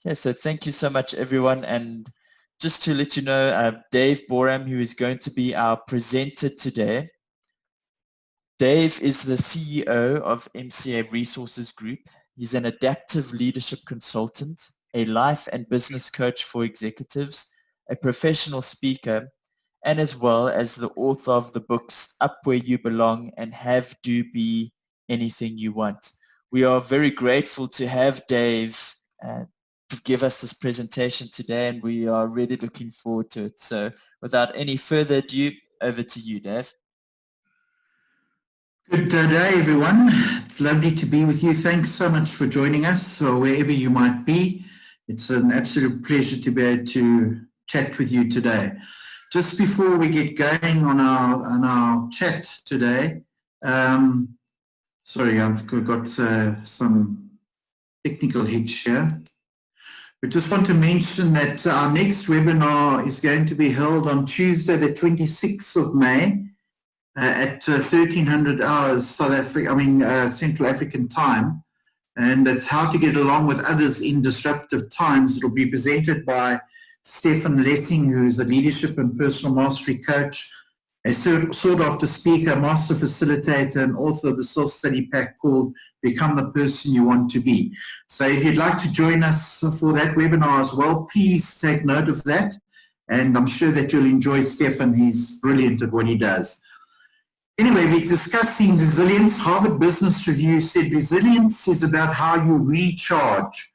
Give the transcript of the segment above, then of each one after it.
Yeah, so thank you so much, everyone. And just to let you know, Dave Boram, who is going to be our presenter today. Dave is the CEO of MCA Resources Group. He's an adaptive leadership consultant, a life and business coach for executives, a professional speaker, and as well as the author of the books Up Where You Belong and Have Do Be Anything You Want. We are very grateful to have Dave to give us this presentation today, and we are really looking forward to it. So without any further ado, over to you, Dave. Good day, everyone. It's lovely to be with you. Thanks so much for joining us, or wherever you might be. It's an absolute pleasure to be able to chat with you today. Just before we get going on our chat today, sorry, I've got some technical hitch here. We just want to mention that our next webinar is going to be held on Tuesday, the 26th of May, at 1300 hours Central African time, and it's how to get along with others in disruptive times. It'll be presented by Stefan Lessing, who is a leadership and personal mastery coach, a sought-after speaker, master facilitator, and author of the self-study pack called Become the Person You Want to Be. So if you'd like to join us for that webinar as well, please take note of that, and I'm sure that you'll enjoy Stefan. He's brilliant at what he does. Anyway, we're discussing resilience. Harvard Business Review said resilience is about how you recharge,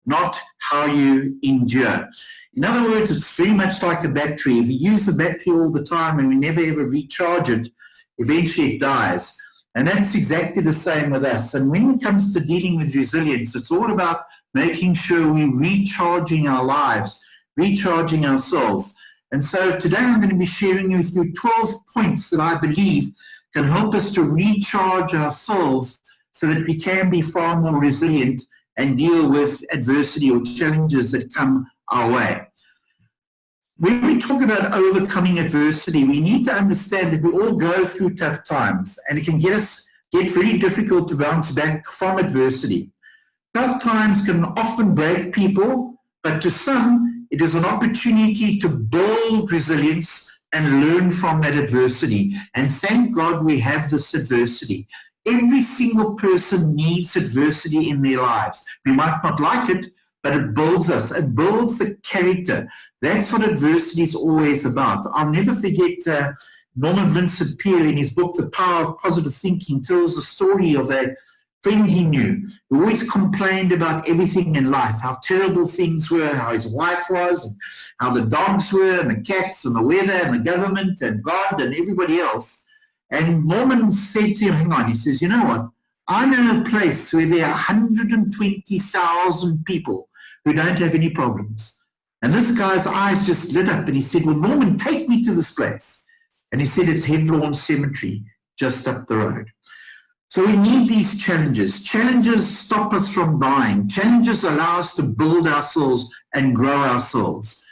not how you endure. In other words, it's very much like a battery. If you use the battery all the time and we never ever recharge it, eventually it dies. And that's exactly the same with us. And when it comes to dealing with resilience, it's all about making sure we're recharging our lives, recharging our souls. And so today I'm going to be sharing with you 12 points that I believe can help us to recharge our souls so that we can be far more resilient and deal with adversity or challenges that come our way. When we talk about overcoming adversity, we need to understand that we all go through tough times, and it can get very difficult to bounce back from adversity. Tough times can often break people, but to some, it is an opportunity to build resilience and learn from that adversity. And thank God we have this adversity. Every single person needs adversity in their lives. We might not like it, but it builds us. It builds the character. That's what adversity is always about. I'll never forget Norman Vincent Peale in his book, The Power of Positive Thinking, tells the story of a friend he knew who always complained about everything in life, how terrible things were, how his wife was, and how the dogs were, and the cats, and the weather, and the government, and God, and everybody else. And Norman said to him, hang on, he says, you know what? I know a place where there are 120,000 people who don't have any problems. And this guy's eyes just lit up, and he said, well, Norman, take me to this place. And he said, it's Headlawn Cemetery, just up the road. So we need these challenges. Challenges stop us from dying. Challenges allow us to build ourselves and grow ourselves.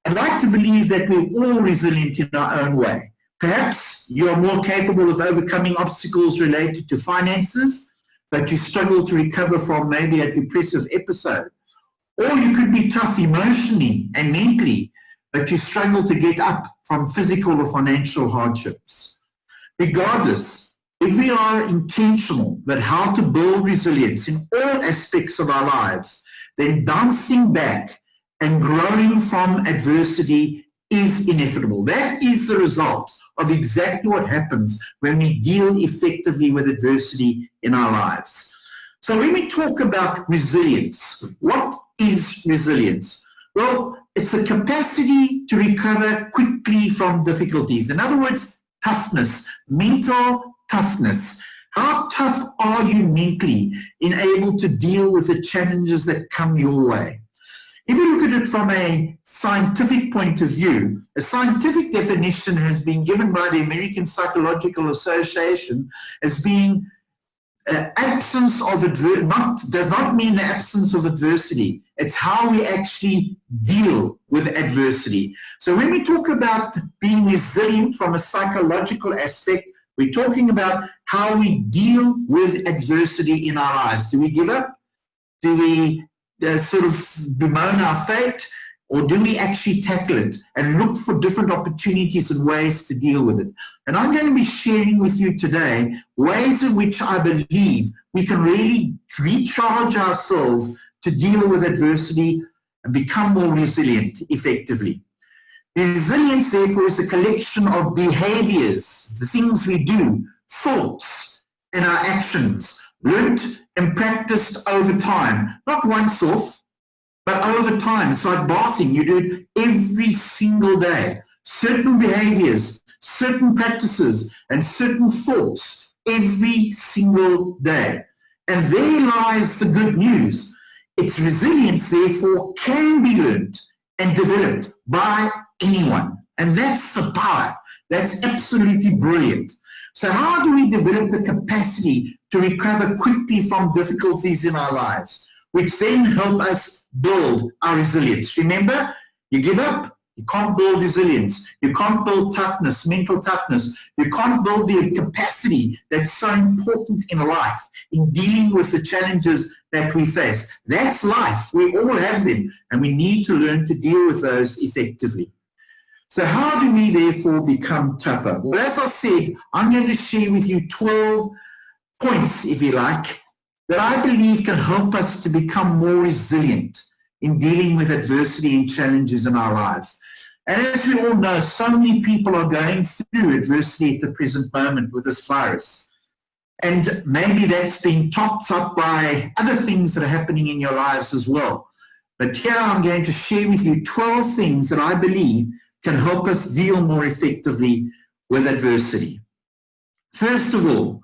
I'd like to believe that we're all resilient in our own way. Perhaps you are more capable of overcoming obstacles related to finances, but you struggle to recover from maybe a depressive episode. Or you could be tough emotionally and mentally, but you struggle to get up from physical or financial hardships. Regardless, if we are intentional about how to build resilience in all aspects of our lives, then bouncing back and growing from adversity is inevitable. That is the result of exactly what happens when we deal effectively with adversity in our lives. So when we talk about resilience, what is resilience? Well, it's the capacity to recover quickly from difficulties. In other words, toughness, mental toughness. How tough are you mentally in able to deal with the challenges that come your way? If you look at it from a scientific point of view, a scientific definition has been given by the American Psychological Association as being absence of does not mean the absence of adversity. It's how we actually deal with adversity. So when we talk about being resilient from a psychological aspect, we're talking about how we deal with adversity in our lives. Do we give up? Do we sort of bemoan our fate, or do we actually tackle it and look for different opportunities and ways to deal with it? And I'm going to be sharing with you today ways in which I believe we can really recharge ourselves to deal with adversity and become more resilient effectively. Resilience, therefore, is a collection of behaviors, the things we do, thoughts, and our actions, learned and practiced over time, not once off, but over time. It's like bathing. You do it every single day. Certain behaviors, certain practices, and certain thoughts every single day. And there lies the good news. Its resilience, therefore, can be learned and developed by anyone. And that's the power. That's absolutely brilliant. So how do we develop the capacity to recover quickly from difficulties in our lives, which then help us build our resilience? Remember, you give up, you can't build resilience. You can't build toughness, mental toughness. You can't build the capacity that's so important in life, in dealing with the challenges that we face. That's life. We all have them, and we need to learn to deal with those effectively. So how do we therefore become tougher? Well, as I said, I'm going to share with you 12 points, if you like, that I believe can help us to become more resilient in dealing with adversity and challenges in our lives. And as we all know, so many people are going through adversity at the present moment with this virus. And maybe that's being topped up by other things that are happening in your lives as well. But here I'm going to share with you 12 things that I believe can help us deal more effectively with adversity. First of all,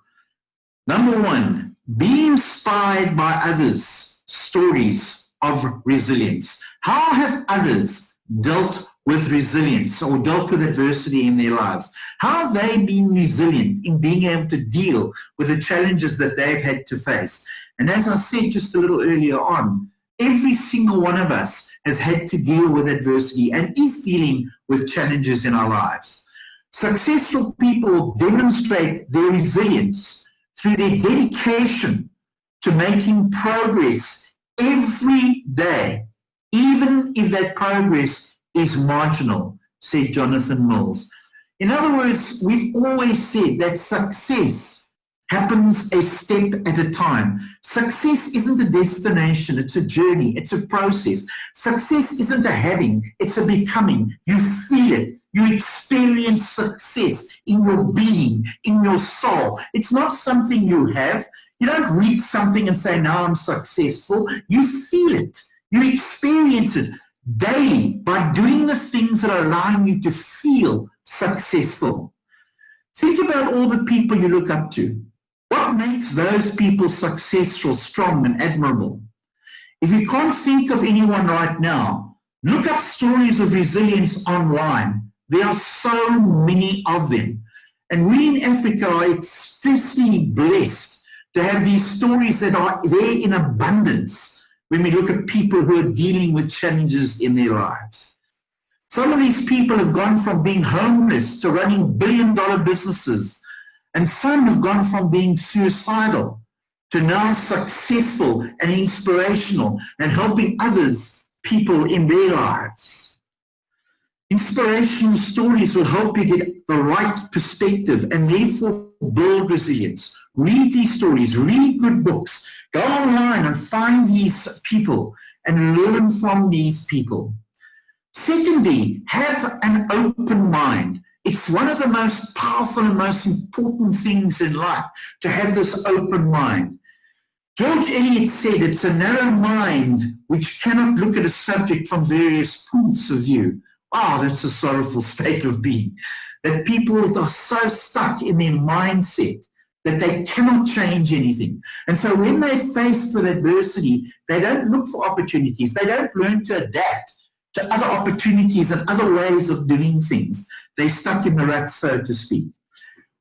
number one, be inspired by others' stories of resilience. How have others dealt with resilience or dealt with adversity in their lives? How have they been resilient in being able to deal with the challenges that they've had to face? And as I said just a little earlier on, every single one of us has had to deal with adversity and is dealing with challenges in our lives. Successful people demonstrate their resilience through their dedication to making progress every day, even if that progress is marginal, said Jonathan Mills. In other words, we've always said that success happens a step at a time. Success isn't a destination, it's a journey, it's a process. Success isn't a having, it's a becoming. You feel it, you experience success in your being, in your soul. It's not something you have. You don't read something and say, now I'm successful. You feel it, you experience it daily by doing the things that are allowing you to feel successful. Think about all the people you look up to. What makes those people successful, strong, and admirable? If you can't think of anyone right now, look up stories of resilience online. There are so many of them. And we in Africa are extremely blessed to have these stories that are there in abundance when we look at people who are dealing with challenges in their lives. Some of these people have gone from being homeless to running billion-dollar businesses. And some have gone from being suicidal to now successful and inspirational and helping others, people in their lives. Inspirational stories will help you get the right perspective and therefore build resilience. Read these stories, read good books, go online and find these people and learn from these people. Secondly, have an open mind. It's one of the most powerful and most important things in life to have this open mind. George Eliot said it's a narrow mind which cannot look at a subject from various points of view. Oh, that's a sorrowful state of being. That people are so stuck in their mindset that they cannot change anything. And so when they're faced with adversity, they don't look for opportunities. They don't learn to adapt to other opportunities and other ways of doing things. They're stuck in the rut, so to speak.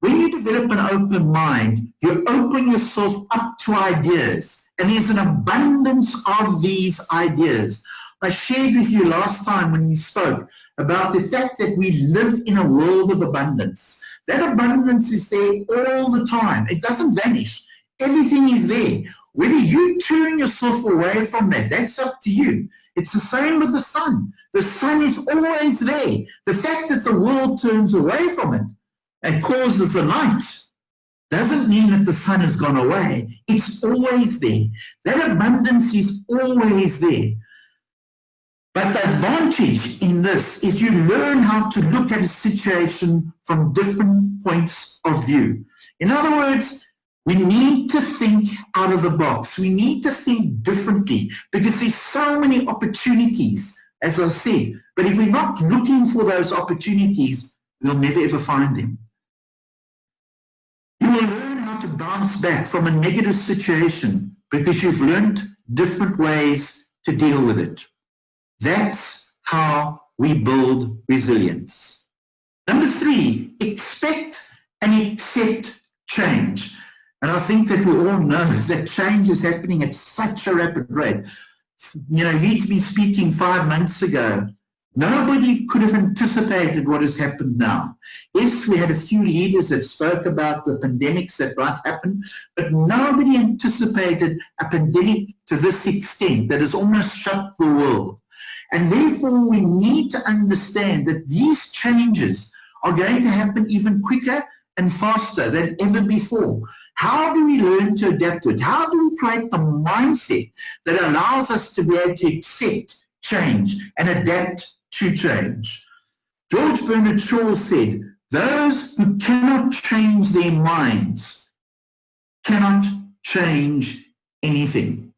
When you develop an open mind, you open yourself up to ideas, and there's an abundance of these ideas. I shared with you last time when we spoke about the fact that we live in a world of abundance. That abundance is there all the time. It doesn't vanish. Everything is there. Whether you turn yourself away from that, that's up to you. It's the same with the sun. The sun is always there. The fact that the world turns away from it and causes the night doesn't mean that the sun has gone away. It's always there. That abundance is always there. But the advantage in this is you learn how to look at a situation from different points of view. In other words, we need to think out of the box. We need to think differently because there's so many opportunities, as I said. But if we're not looking for those opportunities, we'll never ever find them. You will learn how to bounce back from a negative situation because you've learned different ways to deal with it. That's how we build resilience. Number 3, expect and accept change. And I think that we all know that change is happening at such a rapid rate. You know, we'd been speaking 5 months ago. Nobody could have anticipated what has happened now. Yes, we had a few leaders that spoke about the pandemics that might happen, but nobody anticipated a pandemic to this extent that has almost shut the world. And therefore, we need to understand that these changes are going to happen even quicker and faster than ever before. How do we learn to adapt to it? How do we create the mindset that allows us to be able to accept change and adapt to change? George Bernard Shaw said, those who cannot change their minds cannot change anything.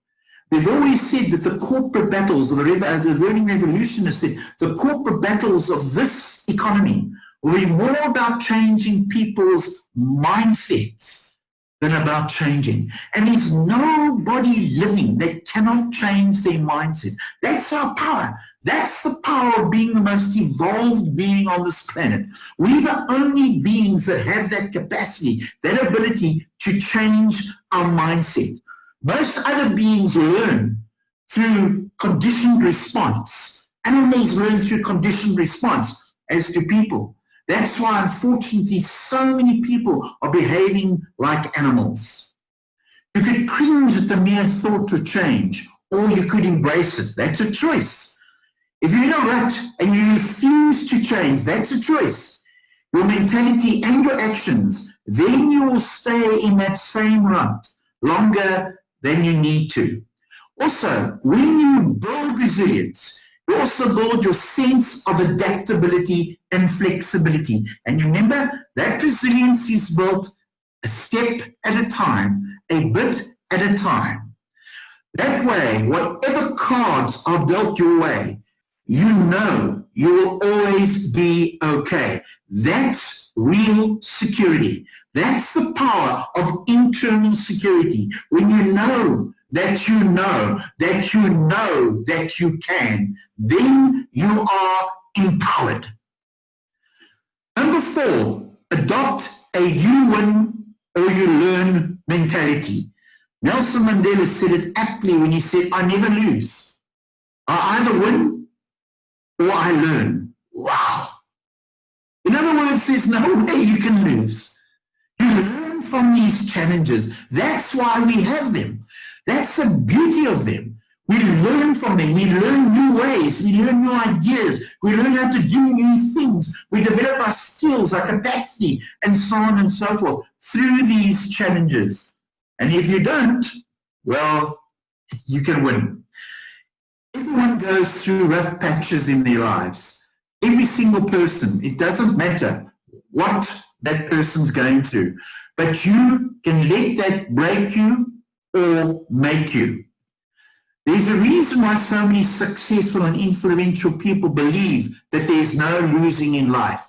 They've always said that the corporate battles, or the learning revolution has said, the corporate battles of this economy will be more about changing people's mindsets than about changing. And there's nobody living that cannot change their mindset. That's our power. That's the power of being the most evolved being on this planet. We're the only beings that have that capacity, that ability to change our mindset. Most other beings learn through conditioned response. Animals learn through conditioned response as to people. That's why, unfortunately, so many people are behaving like animals. You could cringe at the mere thought of change, or you could embrace it. That's a choice. If you're in a rut and you refuse to change, that's a choice. Your mentality and your actions, then you will stay in that same rut longer than you need to. Also, when you build resilience, you also build your sense of adaptability and flexibility. And remember, that resilience is built a step at a time, a bit at a time. That way, whatever cards are dealt your way, you know you will always be okay. That's real security. That's the power of internal security. When you know that you know that you know that you can, then you are empowered. Number 4, adopt a you win or you learn mentality. Nelson Mandela said it aptly when he said, I never lose. I either win or I learn. Wow. In other words, there's no way you can lose. You learn from these challenges. That's why we have them. That's the beauty of them. We learn from them. We learn new ways. We learn new ideas. We learn how to do new things. We develop our skills, our capacity, and so on and so forth through these challenges. And if you don't, well, you can win. Everyone goes through rough patches in their lives. Every single person. It doesn't matter what that person's going through. But you can let that break you or make you. There's a reason why so many successful and influential people believe that there's no losing in life.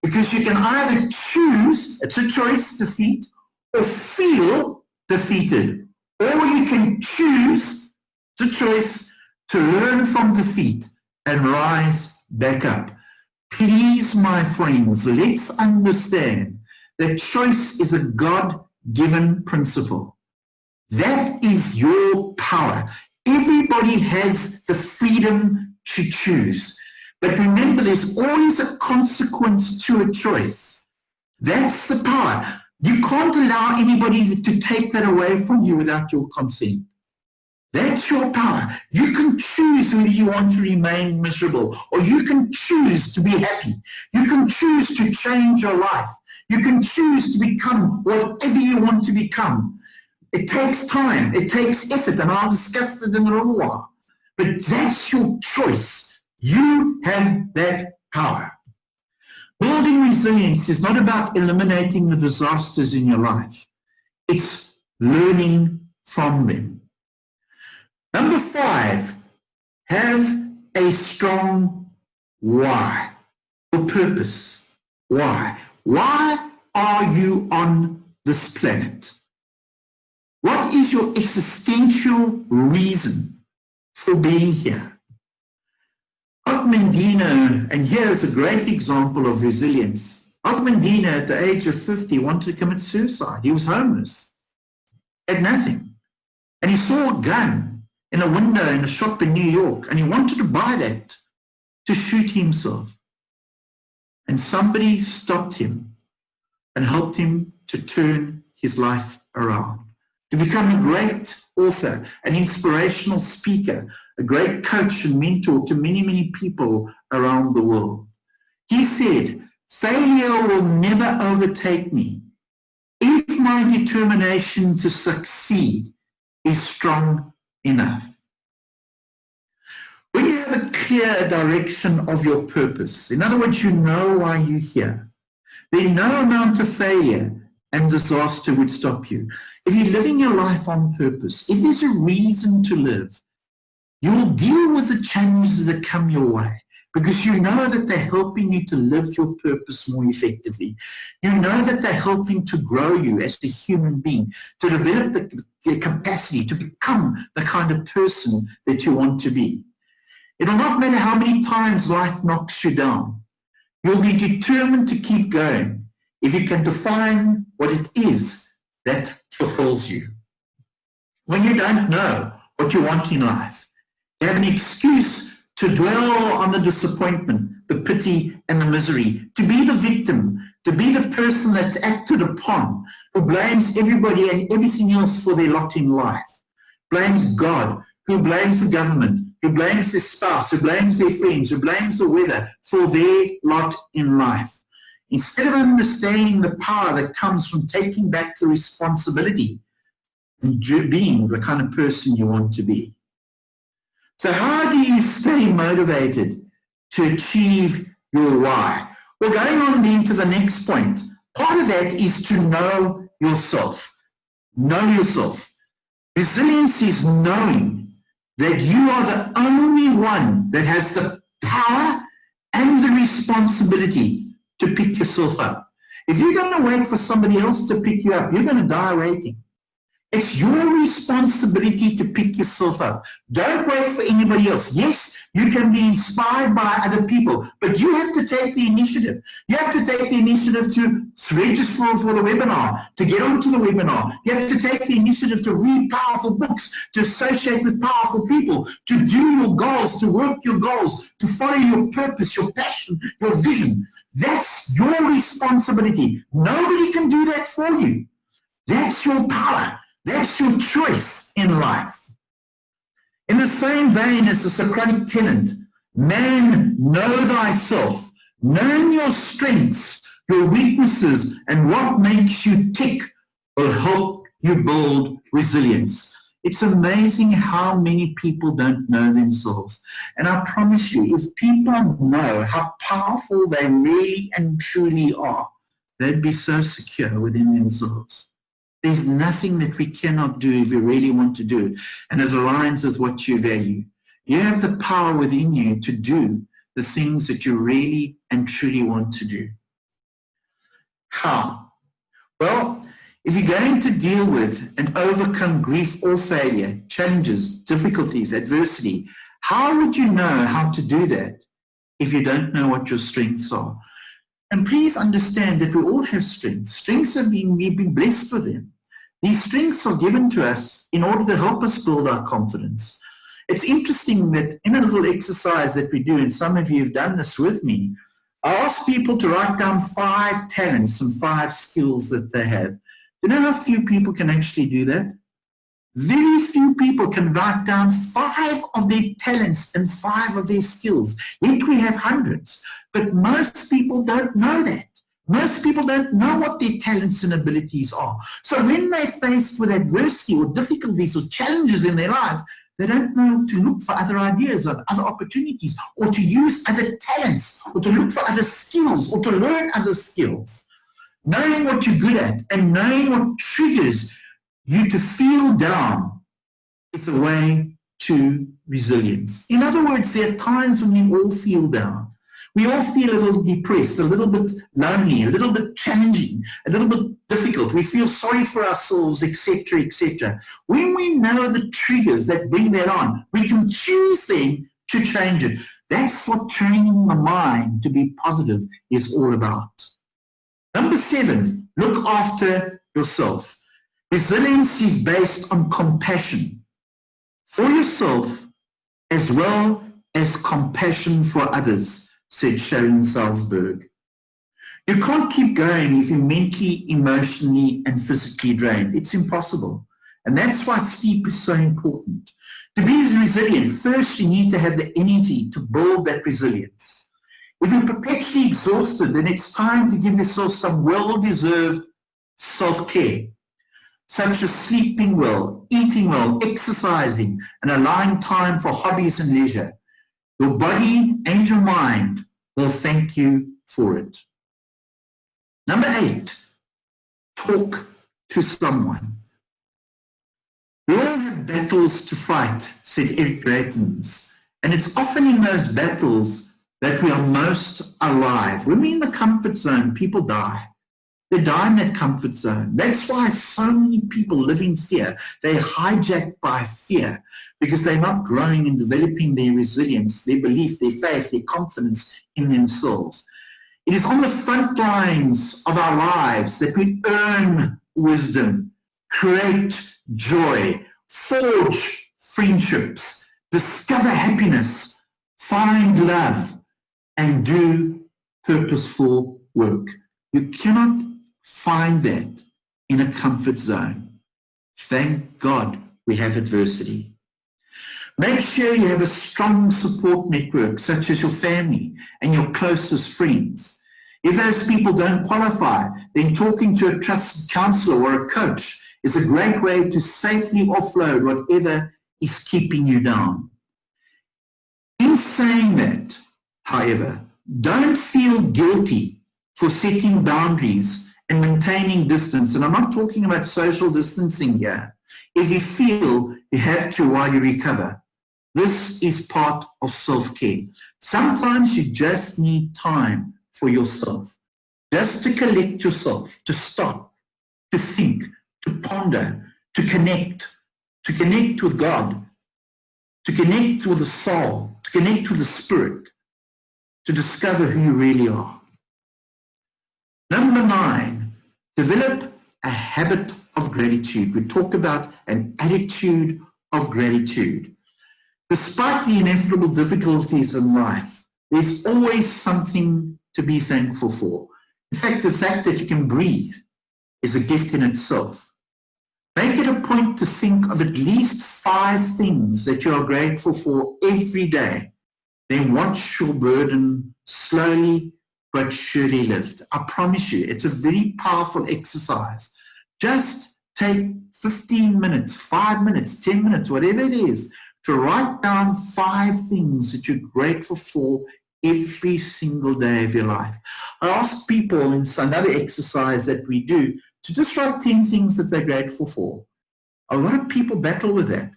Because you can either choose, it's a choice, defeat, or feel defeated. Or you can choose, it's a choice, to learn from defeat and rise back up. Please, my friends, let's understand that choice is a God-given principle. That is your power. Everybody has the freedom to choose. But remember, there's always a consequence to a choice. That's the power. You can't allow anybody to take that away from you without your consent. That's your power. You can choose whether you want to remain miserable, or you can choose to be happy. You can choose to change your life. You can choose to become whatever you want to become. It takes time. It takes effort, and I'll discuss it in a little while. But that's your choice. You have that power. Building resilience is not about eliminating the disasters in your life. It's learning from them. Number 5, have a strong why, or purpose. Why? Why are you on this planet? What is your existential reason for being here? Og Mandino, and here's a great example of resilience. Og Mandino, at the age of 50, wanted to commit suicide. He was homeless, had nothing. And he saw a gun in a window in a shop in New York, and he wanted to buy that to shoot himself. And somebody stopped him and helped him to turn his life around, to become a great author, an inspirational speaker, a great coach and mentor to many, many people around the world. He said, failure will never overtake me if my determination to succeed is strong enough. When you have a clear direction of your purpose, in other words, you know why you're here, then no amount of failure and disaster would stop you. If you're living your life on purpose, if there's a reason to live, you'll deal with the challenges that come your way because you know that they're helping you to live your purpose more effectively. You know that they're helping to grow you as a human being, to develop the capacity to become the kind of person that you want to be. It'll not matter how many times life knocks you down. You'll be determined to keep going if you can define what it is that fulfills you. When you don't know what you want in life, you have an excuse to dwell on the disappointment, the pity, and the misery, to be the victim, to be the person that's acted upon, who blames everybody and everything else for their lot in life, blames God, who blames the government, who blames their spouse, who blames their friends, who blames the weather for their lot in life. Instead of understanding the power that comes from taking back the responsibility and being the kind of person you want to be. So how do you stay motivated to achieve your why? Well, going on then to the next point, part of that is to know yourself. Know yourself. Resilience is knowing that you are the only one that has the power and the responsibility to pick yourself up. If you're going to wait for somebody else to pick you up, you're going to die waiting. It's your responsibility to pick yourself up. Don't wait for anybody else. Yes, you can be inspired by other people, but you have to take the initiative. You have to take the initiative to register for the webinar, to get onto the webinar. You have to take the initiative to read powerful books, to associate with powerful people, to do your goals, to work your goals, to follow your purpose, your passion, your vision. That's your responsibility. Nobody can do that for you. That's your power. That's your choice in life. In the same vein as the Socratic tenet, man, know thyself, knowing your strengths, your weaknesses, and what makes you tick will help you build resilience. It's amazing how many people don't know themselves. And I promise you, if people know how powerful they really and truly are, they'd be so secure within themselves. There's nothing that we cannot do if we really want to do it, and it aligns with what you value. You have the power within you to do the things that you really and truly want to do. How? Well, if you're going to deal with and overcome grief or failure, challenges, difficulties, adversity, how would you know how to do that if you don't know what your strengths are? And please understand that we all have strengths. Strengths have been, we've been blessed with them. These strengths are given to us in order to help us build our confidence. It's interesting that in a little exercise that we do, and some of you have done this with me, I ask people to write down 5 talents and 5 skills that they have. You know how few people can actually do that? Very few people can write down 5 of their talents and 5 of their skills. Yet we have hundreds. But most people don't know that. Most people don't know what their talents and abilities are. So when they're faced with adversity or difficulties or challenges in their lives, they don't know to look for other ideas or other opportunities, or to use other talents, or to look for other skills, or to learn other skills. Knowing what you're good at and knowing what triggers you to feel down is the way to resilience. In other words, there are times when we all feel down. We all feel a little depressed, a little bit lonely, a little bit challenging, a little bit difficult. We feel sorry for ourselves, etc., etc. When we know the triggers that bring that on, we can choose then to change it. That's what training the mind to be positive is all about. Number 7, look after yourself. Resilience is based on compassion for yourself as well as compassion for others, said Sharon Salzberg. You can't keep going if you're mentally, emotionally, and physically drained. It's impossible. And that's why sleep is so important. To be resilient, first you need to have the energy to build that resilience. If you're perpetually exhausted, then it's time to give yourself some well-deserved self-care, such as sleeping well, eating well, exercising, and allowing time for hobbies and leisure. Your body and your mind will thank you for it. Number 8, talk to someone. We all have battles to fight, said Eric Greitens, and it's often in those battles that we are most alive. When we're in the comfort zone, people die. They die in that comfort zone. That's why so many people live in fear. They're hijacked by fear because they're not growing and developing their resilience, their belief, their faith, their confidence in themselves. It is on the front lines of our lives that we earn wisdom, create joy, forge friendships, discover happiness, find love, and do purposeful work. You cannot find that in a comfort zone. Thank God we have adversity. Make sure you have a strong support network, such as your family and your closest friends. If those people don't qualify, then talking to a trusted counselor or a coach is a great way to safely offload whatever is keeping you down. In saying that, however, don't feel guilty for setting boundaries and maintaining distance. And I'm not talking about social distancing here. If you feel you have to while you recover, this is part of self-care. Sometimes you just need time for yourself, just to collect yourself, to stop, to think, to ponder, to connect with God, to connect with the soul, to connect with the spirit, to discover who you really are. Number 9, develop a habit of gratitude. We talk about an attitude of gratitude. Despite the inevitable difficulties in life, there's always something to be thankful for. In fact, the fact that you can breathe is a gift in itself. Make it a point to think of at least 5 things that you are grateful for every day. Then watch your burden slowly but surely lift. I promise you, it's a very powerful exercise. Just take 15 minutes, 5 minutes, 10 minutes, whatever it is, to write down 5 things that you're grateful for every single day of your life. I ask people in another exercise that we do to just write 10 things that they're grateful for. A lot of people battle with that.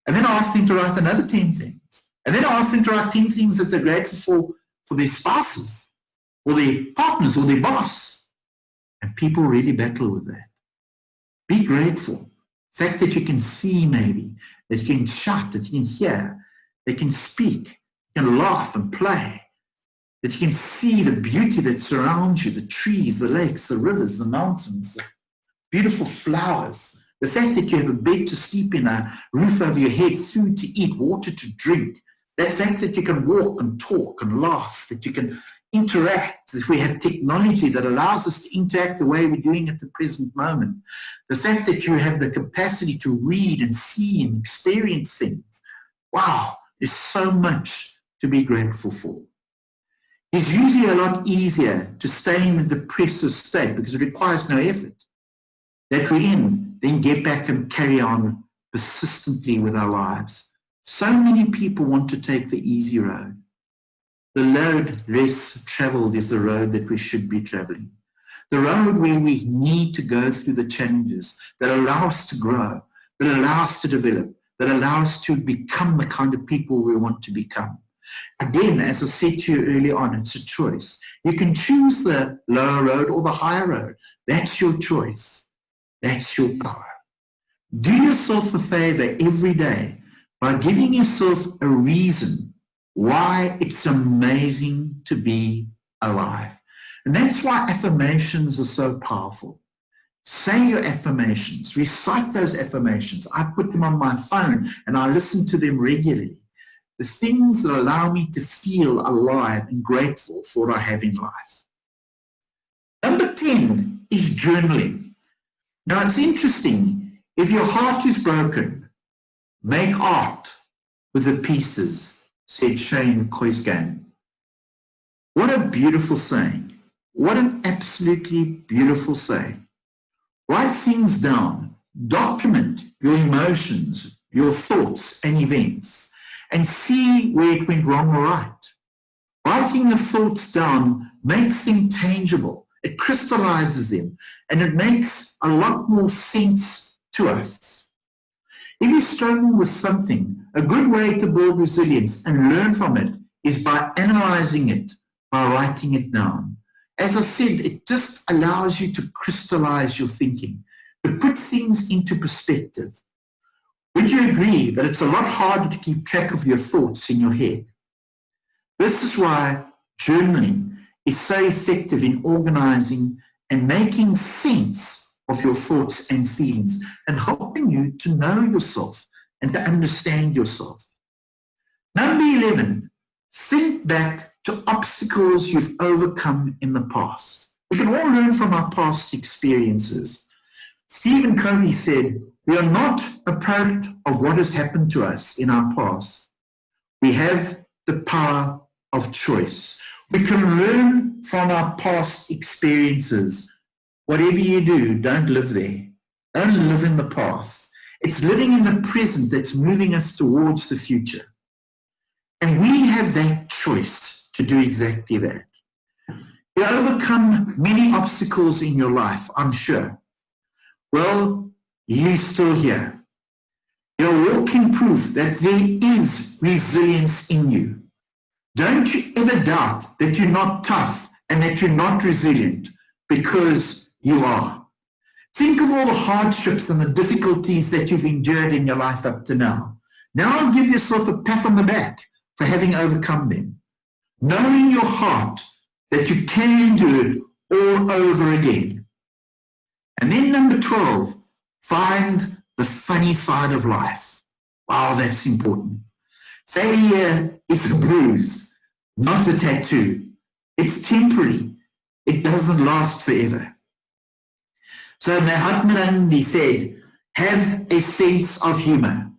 And then I ask them to write another 10 things. And then I ask them to write 10 things that they're grateful for their spouses, or their partners, or their boss. And people really battle with that. Be grateful. The fact that you can see maybe, that you can shout, that you can hear, that you can speak, you can laugh and play, that you can see the beauty that surrounds you, the trees, the lakes, the rivers, the mountains, the beautiful flowers, the fact that you have a bed to sleep in, a roof over your head, food to eat, water to drink, the fact that you can walk and talk and laugh, that you can interact, if we have technology that allows us to interact the way we're doing at the present moment, the fact that you have the capacity to read and see and experience things, wow, there's so much to be grateful for. It's usually a lot easier to stay in a depressive state because it requires no effort that we're in, then get back and carry on persistently with our lives. So many people want to take the easy road. The road less traveled is the road that we should be traveling. The road where we need to go through the challenges that allow us to grow, that allow us to develop, that allow us to become the kind of people we want to become. Again, as I said to you early on, it's a choice. You can choose the lower road or the higher road. That's your choice. That's your power. Do yourself a favor every day by giving yourself a reason why it's amazing to be alive. And that's why affirmations are so powerful. Say your affirmations, recite those affirmations. I put them on my phone and I listen to them regularly. The things that allow me to feel alive and grateful for what I have in life. Number 10 is journaling. Now it's interesting, if your heart is broken, make art with the pieces, said Shane Koisgan. What a beautiful saying. What an absolutely beautiful saying. Write things down, document your emotions, your thoughts and events, and see where it went wrong or right. Writing the thoughts down makes them tangible. It crystallizes them, and it makes a lot more sense to us. If you struggle with something, a good way to build resilience and learn from it is by analyzing it, by writing it down. As I said, it just allows you to crystallize your thinking, to put things into perspective. Would you agree that it's a lot harder to keep track of your thoughts in your head? This is why journaling is so effective in organizing and making sense of your thoughts and feelings and helping you to know yourself and to understand yourself. Number 11, think back to obstacles you've overcome in the past. We can all learn from our past experiences. Stephen Covey said, we are not a product of what has happened to us in our past. We have the power of choice. We can learn from our past experiences. Whatever you do, don't live there. Don't live in the past. It's living in the present that's moving us towards the future. And we have that choice to do exactly that. You overcome many obstacles in your life, I'm sure. Well, you're still here. You're walking proof that there is resilience in you. Don't you ever doubt that you're not tough and that you're not resilient, because you are. Think of all the hardships and the difficulties that you've endured in your life up to now. Now give yourself a pat on the back for having overcome them. Know in your heart that you can do it all over again. And then number 12, find the funny side of life. Wow, that's important. Failure is a bruise, not a tattoo. It's temporary. It doesn't last forever. So Mahatma Gandhi said, have a sense of humor.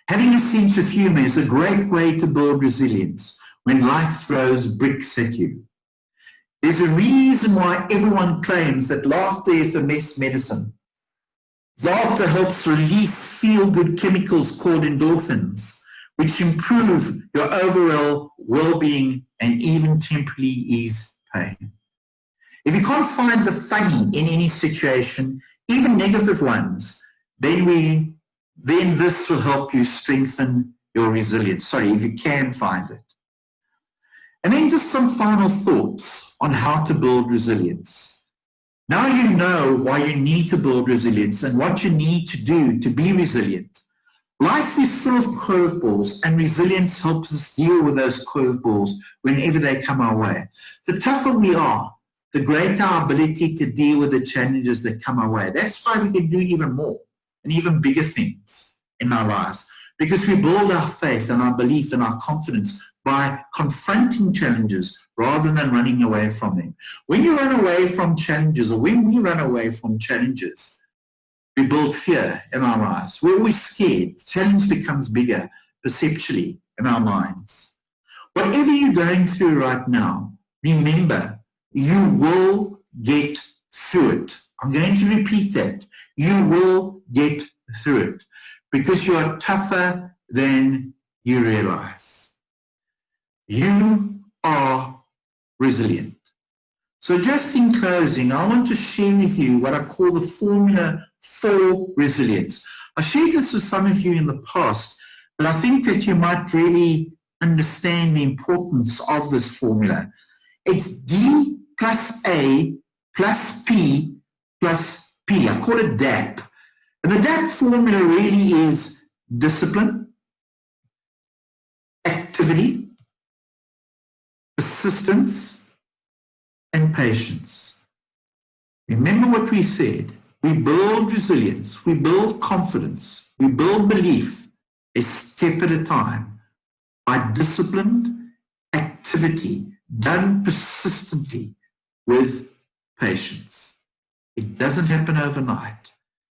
Having a sense of humor is a great way to build resilience when life throws bricks at you. There's a reason why everyone claims that laughter is the best medicine. Laughter helps release feel-good chemicals called endorphins, which improve your overall well-being and even temporarily ease pain. If you can't find the funny in any situation, even negative ones, then this will help you strengthen your resilience. Sorry, if you can find it. And then just some final thoughts on how to build resilience. Now you know why you need to build resilience and what you need to do to be resilient. Life is full of curveballs, and resilience helps us deal with those curveballs whenever they come our way. The tougher we are, the greater our ability to deal with the challenges that come our way. That's why we can do even more and even bigger things in our lives, because we build our faith and our belief and our confidence by confronting challenges rather than running away from them. When you run away from challenges, or when we run away from challenges, we build fear in our lives. We're always scared. The challenge becomes bigger perceptually in our minds. Whatever you're going through right now, remember, you will get through it. I'm going to repeat that. You will get through it because you are tougher than you realize. You are resilient. So just in closing, I want to share with you what I call the formula for resilience. I shared this with some of you in the past, but I think that you might really understand the importance of this formula. It's D plus A plus P plus P. I call it DAP. And the DAP formula really is discipline, activity, persistence, and patience. Remember what we said. We build resilience, we build confidence, we build belief a step at a time by disciplined activity done persistently with patience. It doesn't happen overnight.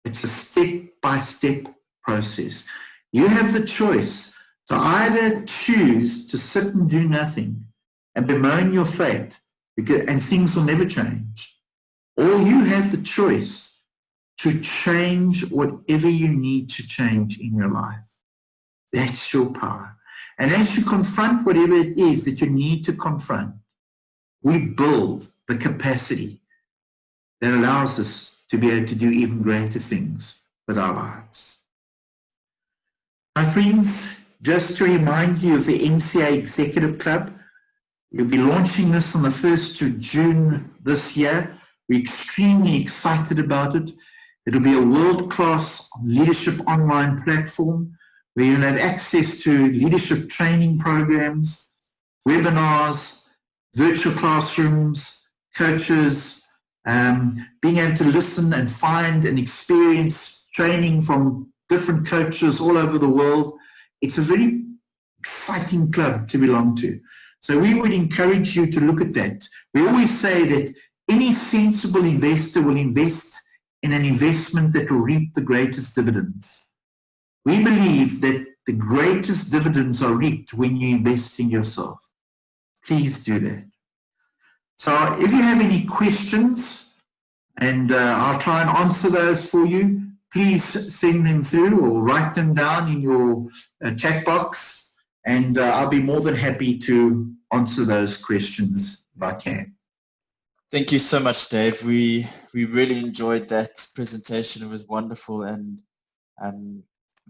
It's a step-by-step process. You have the choice to either choose to sit and do nothing and bemoan your fate and things will never change, or you have the choice to change whatever you need to change in your life. That's your power. And as you confront whatever it is that you need to confront, we build the capacity that allows us to be able to do even greater things with our lives. My friends, just to remind you of the MCA Executive Club, we'll be launching this on the 1st of June this year. We're extremely excited about it. It'll be a world-class leadership online platform where you'll have access to leadership training programs, webinars, virtual classrooms, coaches, being able to listen and find and experience training from different coaches all over the world. It's a very exciting club to belong to. So we would encourage you to look at that. We always say that any sensible investor will invest in an investment that will reap the greatest dividends. We believe that the greatest dividends are reaped when you invest in yourself. Please do that. So if you have any questions, and I'll try and answer those for you, please send them through or write them down in your chat box, and I'll be more than happy to answer those questions if I can. Thank you so much, Dave. We really enjoyed that presentation. It was wonderful and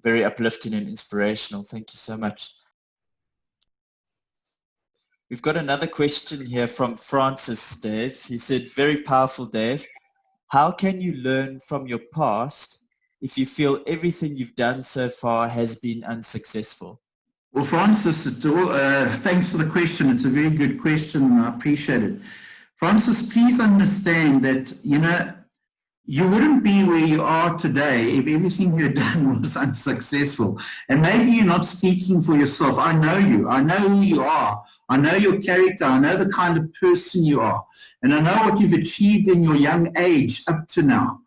very uplifting and inspirational. Thank you so much. We've got another question here from Francis, Dave. He said, very powerful, Dave. How can you learn from your past if you feel everything you've done so far has been unsuccessful? Well, Francis, thanks for the question. It's a very good question, and I appreciate it. Francis, please understand that, you wouldn't be where you are today if everything you've done was unsuccessful. And maybe you're not speaking for yourself. I know you. I know who you are. I know your character. I know the kind of person you are. And I know what you've achieved in your young age up to now.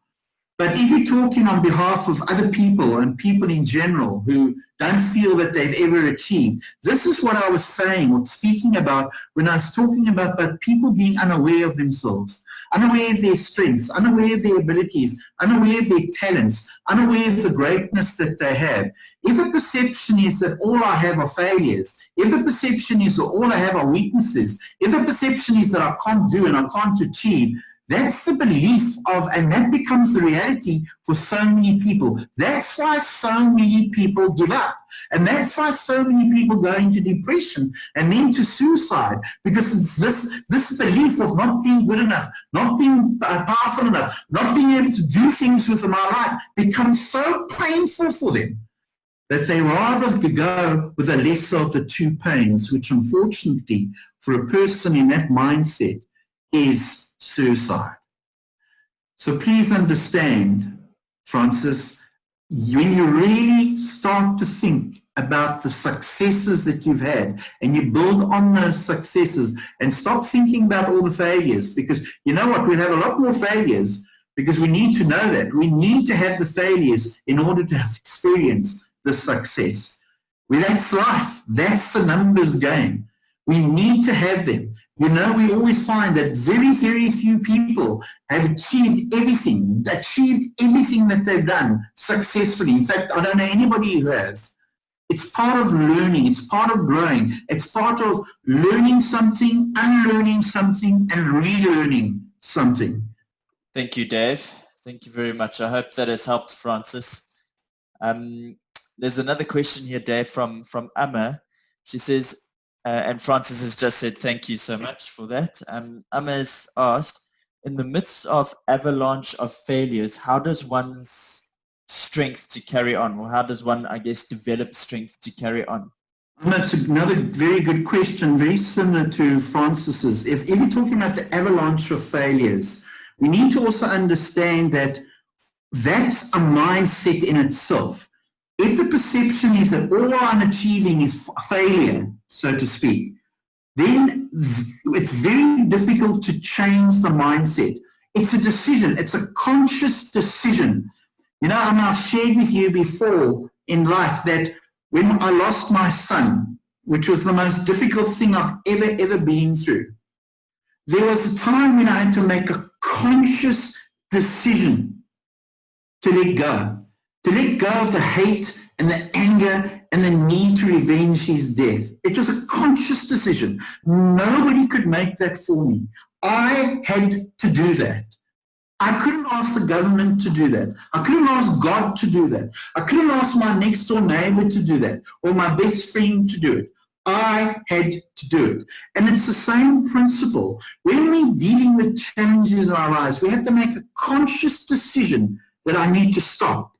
But if you're talking on behalf of other people and people in general who don't feel that they've ever achieved, this is what I was saying or speaking about when I was talking about people being unaware of themselves, unaware of their strengths, unaware of their abilities, unaware of their talents, unaware of the greatness that they have. If a perception is that all I have are failures, if the perception is that all I have are weaknesses, if the perception is that I can't do and I can't achieve, that's the belief of, and that becomes the reality for so many people. That's why so many people give up. And that's why so many people go into depression and then to suicide, because it's this belief of not being good enough, not being powerful enough, not being able to do things with my life becomes so painful for them that they rather go with the lesser of the two pains, which unfortunately for a person in that mindset is suicide. So please understand, Francis, when you really start to think about the successes that you've had, and you build on those successes and stop thinking about all the failures, because you know what, we'll have a lot more failures because we need to know that. We need to have the failures in order to have experienced the success. Well, that's life. That's the numbers game. We need to have them. You know, we always find that very, very few people have achieved everything that they've done successfully. In fact, I don't know anybody who has. It's part of learning. It's part of growing. It's part of learning something, unlearning something, and relearning something. Thank you, Dave. Thank you very much. I hope that has helped, Francis. There's another question here, Dave, from Amma. She says, and Francis has just said thank you so much for that. Amma has asked, in the midst of avalanche of failures, how does one's strength to carry on, or how does one, I guess, develop strength to carry on? That's another very good question, very similar to Francis's. If you're talking about the avalanche of failures, we need to also understand that that's a mindset in itself. If the perception is that all I'm achieving is failure, so to speak, then it's very difficult to change the mindset. It's a decision. It's a conscious decision. You know, I've shared with you before in life that when I lost my son, which was the most difficult thing I've ever been through, there was a time when I had to make a conscious decision to let go of the hate and the anger and the need to revenge his death. It was a conscious decision. Nobody could make that for me. I had to do that. I couldn't ask the government to do that. I couldn't ask God to do that. I couldn't ask my next door neighbor to do that, or my best friend to do it. I had to do it. And it's the same principle. When we're dealing with challenges in our lives, we have to make a conscious decision that I need to stop,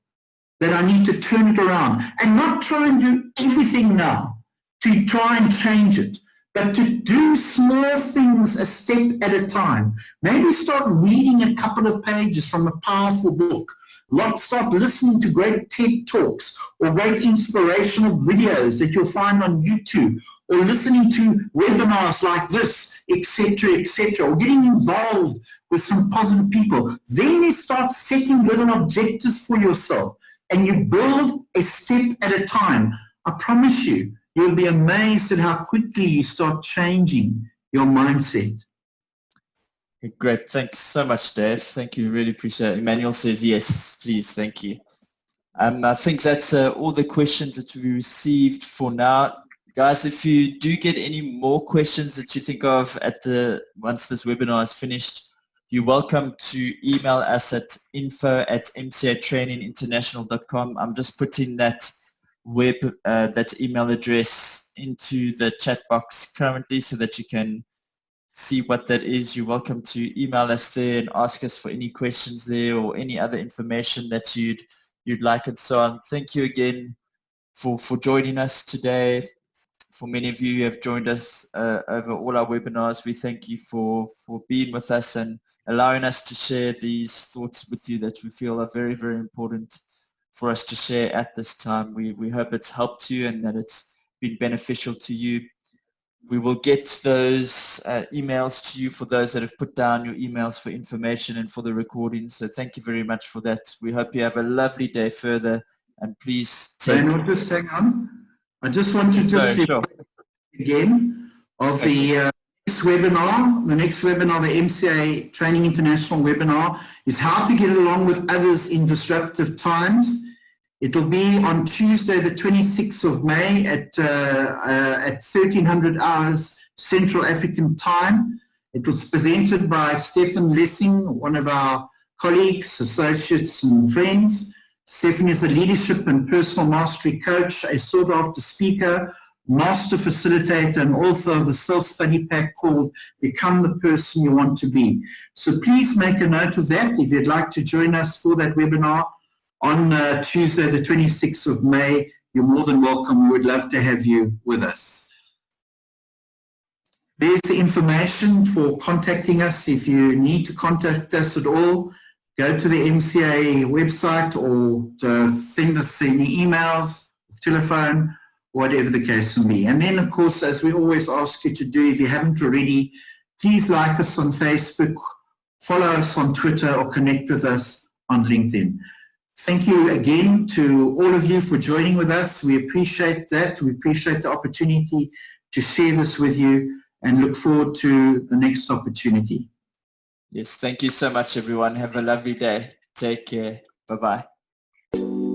that I need to turn it around, and not try and do everything now to try and change it, but to do small things a step at a time. Maybe start reading a couple of pages from a powerful book. Start listening to great TED Talks or great inspirational videos that you'll find on YouTube, or listening to webinars like this, etc., or getting involved with some positive people. Then you start setting little objectives for yourself, and you build a step at a time. I promise you, you'll be amazed at how quickly you start changing your mindset. Great. Thanks so much, Dave. Thank you. Really appreciate it. Emmanuel says yes, please. Thank you. I think that's all the questions that we received for now. Guys, if you do get any more questions that you think of once this webinar is finished, you're welcome to email us at info@mcatraininginternational.com. I'm just putting that email address into the chat box currently so that you can see what that is. You're welcome to email us there and ask us for any questions there or any other information that you'd like and so on. Thank you again for joining us today. For many of you who have joined us over all our webinars, we thank you for being with us and allowing us to share these thoughts with you that we feel are very, very important for us to share at this time. We hope it's helped you and that it's been beneficial to you. We will get those emails to you for those that have put down your emails for information and for the recording. So thank you very much for that. We hope you have a lovely day further, and please take... Just hang on. I just want to again of the next webinar. The next webinar, the MCA Training International webinar, is how to get along with others in disruptive times. It will be on Tuesday, the 26th of May at 1300 hours Central African time. It was presented by Stefan Lessing, one of our colleagues, associates and friends. Stefan is a leadership and personal mastery coach, a sought-after speaker, master facilitator, and author of the self-study pack called Become the Person You Want to Be. So please make a note of that if you'd like to join us for that webinar on Tuesday, the 26th of May. You're more than welcome. We would love to have you with us. There's the information for contacting us. If you need to contact us at all, go to the MCA website or send us any emails, telephone. whatever the case may be. And then, of course, as we always ask you to do, if you haven't already, please like us on Facebook, follow us on Twitter, or connect with us on LinkedIn. Thank you again to all of you for joining with us. We appreciate that. We appreciate the opportunity to share this with you and look forward to the next opportunity. Yes, thank you so much, everyone. Have a lovely day. Take care. Bye-bye.